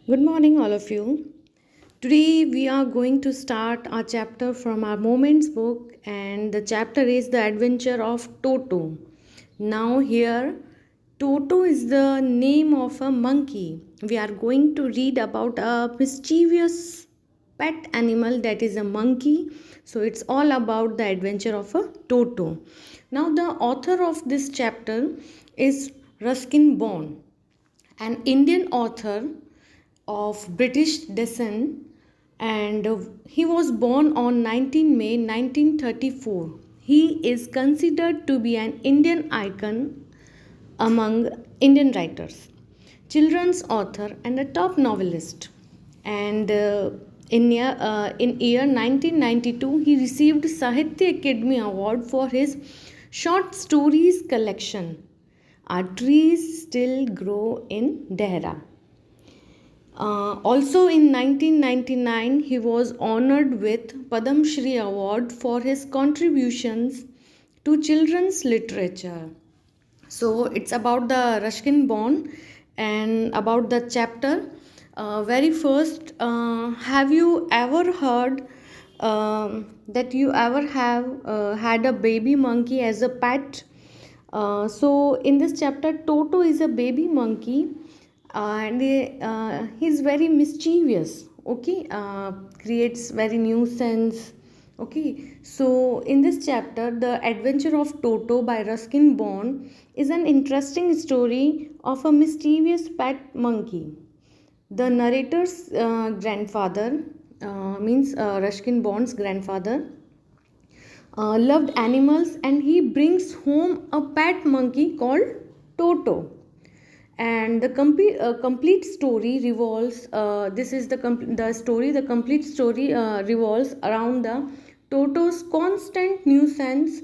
Good morning, all of you. Today, we are going to start our chapter from our Moments book, and the chapter is The Adventure of Toto. Now, here, Toto is the name of a monkey. We are going to read about a mischievous pet animal that is a monkey. So, it's all about the adventure of a Toto. Now, the author of this chapter is Ruskin Bond, an Indian author of British descent, and he was born on 19 May 1934. He is considered to be an Indian icon among Indian writers, children's author, and a top novelist. And in year 1992, he received Sahitya Akademi Award for his short stories collection. Our trees still grow in Dehra. Also in 1999, he was honored with Padam Shri Award for his contributions to children's literature. So it's about the Ruskin Bond and about the chapter. Very first, have you ever heard that you ever have had a baby monkey as a pet? So in this chapter, Toto is a baby monkey, and he's very mischievous. Okay, creates very nuisance. Okay, so in this chapter, The Adventure of Toto by Ruskin Bond is an interesting story of a mischievous pet monkey. The narrator's grandfather, means Ruskin Bond's grandfather, loved animals, and he brings home a pet monkey called Toto. And the complete story revolves, this is the story, the complete story revolves around the Toto's constant nuisance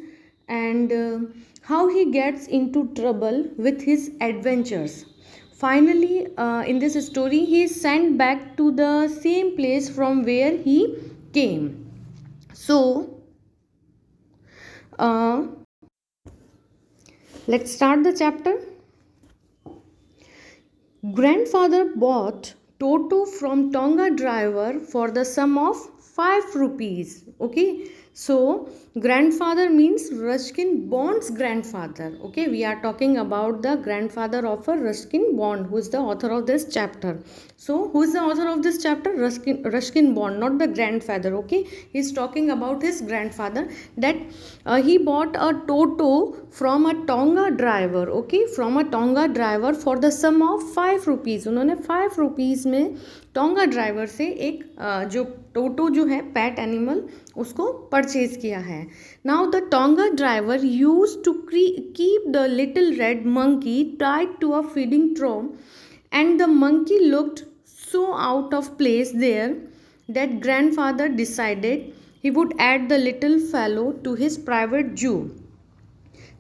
and how he gets into trouble with his adventures. Finally, in this story, he is sent back to the same place from where he came. So, uh, let's start the chapter. Grandfather bought Toto from Tonga driver for the sum of 5 rupees. Okay, so grandfather means Ruskin Bond's grandfather. Okay, we are talking about the grandfather of a Ruskin Bond, who is the author of this chapter. So, who is the author of this chapter? Ruskin Bond, not the grandfather. Okay, he is talking about his grandfather, that he bought a Toto from a Tonga driver. Okay, from a Tonga driver for the sum of 5 rupees. उन्होंने 5 rupees में tonga driver से एक जो टोटो जो है PAT animal उसको purchase किया है. Now the tonga driver used to keep the little red monkey tied to a feeding trough, and the monkey looked so out of place there that grandfather decided he would add the little fellow to his private zoo.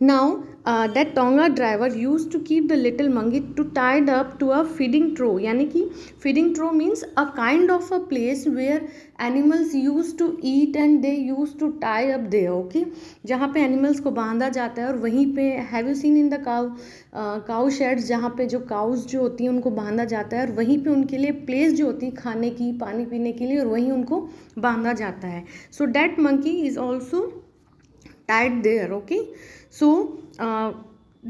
Now, that Tonga driver used to keep the little monkey to tied up to a feeding trough. यानी कि feeding trough means a kind of a place where animals used to eat and they used to tie up there. Okay, जहाँ पे animals को बांधा जाता है और वहीं पे have you seen in the cow sheds, जहाँ पे जो cows जो होती हैं उनको बांधा जाता है और वहीं पे उनके लिए place जो होती है खाने की पानी पीने के लिए और वहीं उनको बांधा जाता है. So that monkey is also tied there. Okay, so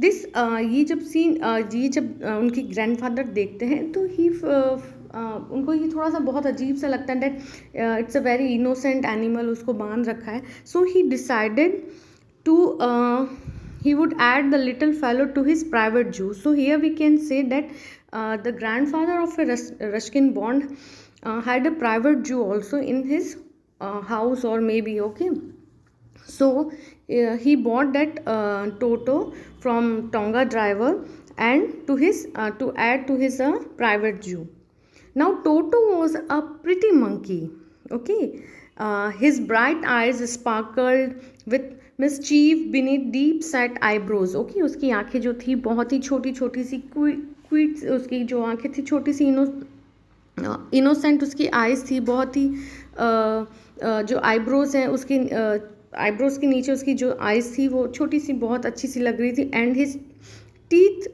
this ये जब सीन ये जब उनके ग्रैंडफादर देखते हैं तो ही उनको ये थोड़ा सा बहुत अजीब सा लगता है. That it's a very innocent animal, उसको बांध रखा है. So he decided to he would add the little fellow to his private zoo. So here we can say that the grandfather of a Ruskin Bond had a private zoo also in his house, or maybe. Okay, so he bought that Toto from Tonga driver and to add to his private zoo. Now Toto was a pretty monkey. Okay, his bright eyes sparkled with mischief beneath deep set eyebrows. Okay, उसकी आंखें जो थी बहुत ही छोटी छोटी सी quit, उसकी जो आंखें थी छोटी सी इनोसेंट उसकी आइज़ थी, बहुत ही जो आईब्रोज हैं उसकी आईब्रोज के नीचे उसकी जो आइज़ थी वो छोटी सी बहुत अच्छी सी लग रही थी. And his teeth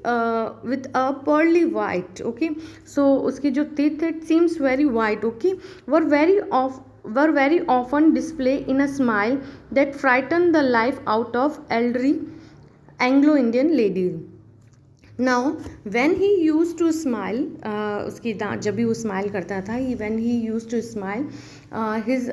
with a pearly white. Okay, so उसके जो teeth it seems very white. Okay, were very often display in a smile that frightened the life out of elderly Anglo-Indian ladies. Now when he used to smile, उसकी दांत जब भी वो smile करता था, he when he used to smile his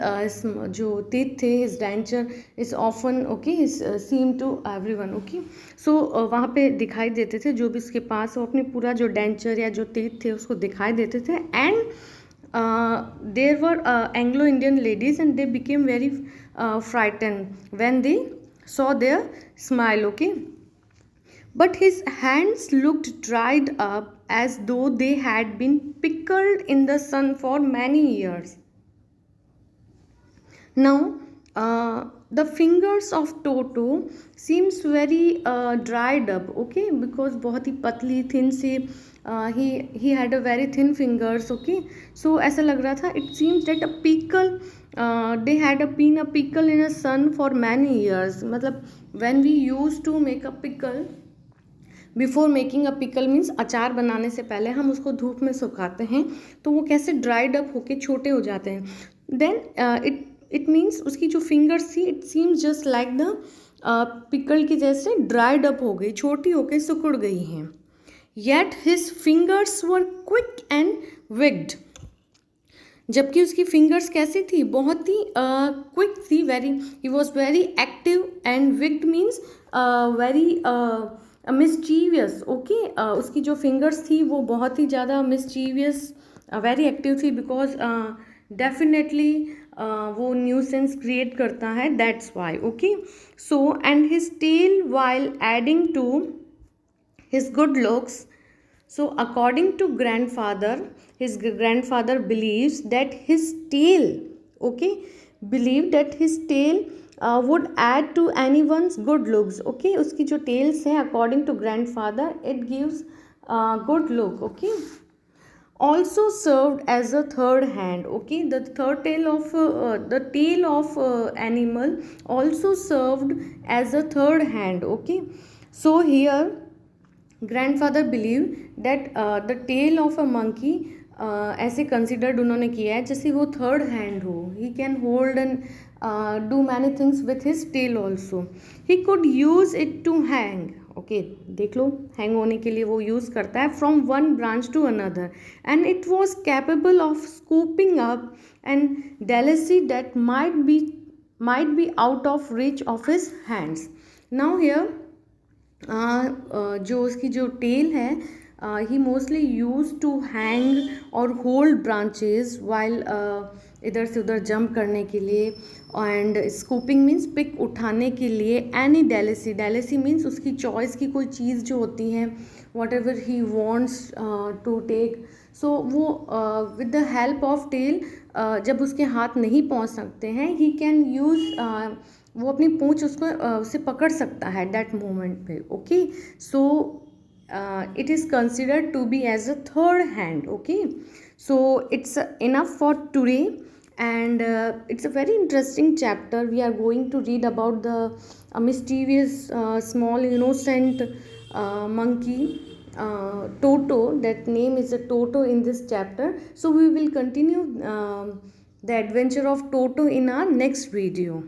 जो teeth थे, his denture is often okay seem to everyone. Okay, so वहाँ पे दिखाई देते थे जो भी उसके पास वो अपने पूरा जो डेंचर या जो टीथ थे उसको दिखाई देते थे. And there were Anglo Indian ladies and they became very frightened when they saw their smile. Okay, but his hands looked dried up as though they had been pickled in the sun for many years. Now, the fingers of Toto seems very dried up, okay, because बहुत ही पतली thin से he had a very thin fingers. Okay, so ऐसा लग रहा था, it seems that a pickle they had been a pickle in a sun for many years. मतलब when we used to make a pickle, before making a pickle means अचार बनाने से पहले हम उसको धूप में सुखाते हैं तो वो कैसे ड्राइड अप होके छोटे हो जाते हैं. देन इट मीन्स उसकी जो फिंगर्स थी it seems just like the pickle की जैसे ड्राइड अप हो गई, छोटी होके सिकुड़ गई हैं. Yet his fingers were quick and wicked, जबकि उसकी फिंगर्स कैसी थी, बहुत ही क्विक थी, very he was very active. And wicked means very mischievous. Okay, उसकी जो फिंगर्स थी वो बहुत ही ज़्यादा मिसचीवियस, वेरी एक्टिव थी, बिकॉज डेफिनेटली वो न्यूसेंस क्रिएट करता है, that's why. Okay, so and his tail while adding to his good looks. So according to grandfather, his grandfather believes that his tail, okay, believed that his tail would add to anyone's good looks. Okay, उसकी जो tails है according to grandfather it gives good look. Okay, also served as a third hand. Okay, the third tail of the tail of animal also served as a third hand. Okay, so here grandfather believe that the tail of a monkey ऐसे considered उन्होंने किया है जैसे वो third hand हो. He can hold and do many things with his tail also. He could use it to hang. Okay, देख लो, hang होने के लिए वो use करता है from one branch to another. And it was capable of scooping up and delicacy that might be out of reach of his hands. Now here जो उसकी जो टेल है ही मोस्टली यूज टू हैंग और hold branches while इधर से उधर jump करने के लिए. एंड स्कूपिंग मीन्स पिक उठाने के लिए. एनी डेलिसी मीन्स उसकी चॉइस की कोई चीज़ जो होती है, whatever he wants to take. So वो with the help of tail जब उसके हाथ नहीं पहुंच सकते हैं, ही कैन यूज़ वो अपनी पूंछ उसको उसे पकड़ सकता है दैट मोमेंट पे. Okay, so it is considered to be as a third hand. Okay, so it's enough for today and it's a very interesting chapter. We are going to read about the mischievous small innocent monkey Toto. That name is a Toto in this chapter. So we will continue the adventure of Toto in our next video.